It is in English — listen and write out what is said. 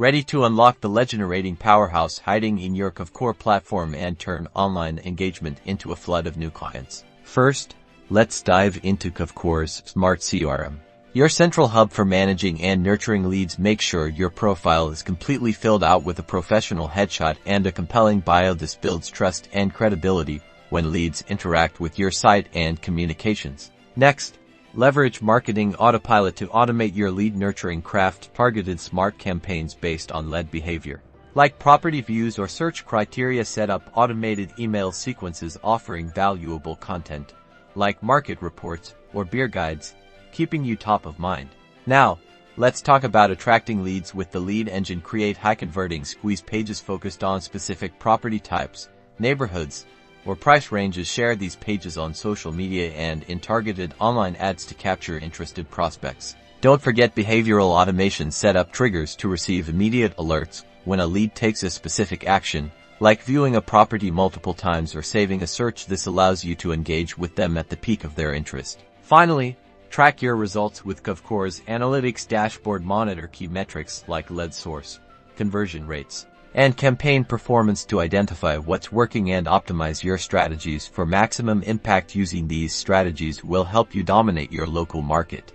Ready to unlock the legend-generating powerhouse hiding in your Kvcore platform and turn online engagement into a flood of new clients? First, let's dive into Kvcore's Smart CRM. Your central hub for managing and nurturing leads. Make sure your profile is completely filled out with a professional headshot and a compelling bio. This builds trust and credibility when leads interact with your site and communications. Next, leverage marketing Autopilot to automate your lead nurturing. Craft targeted smart campaigns based on lead behavior, like property views or search criteria. Set up automated email sequences offering valuable content, like market reports or beer guides, keeping you top of mind. Now, let's talk about attracting leads with the lead engine. Create high-converting squeeze pages focused on specific property types, neighborhoods, or price ranges. Share these pages on social media and in targeted online ads to capture interested prospects. Don't forget behavioral automation. Set up triggers to receive immediate alerts when a lead takes a specific action, like viewing a property multiple times or saving a search. This allows you to engage with them at the peak of their interest. Finally, track your results with Kvcore's analytics dashboard. Monitor key metrics like lead source, conversion rates, and campaign performance to identify what's working and optimize your strategies for maximum impact. Using these strategies will help you dominate your local market.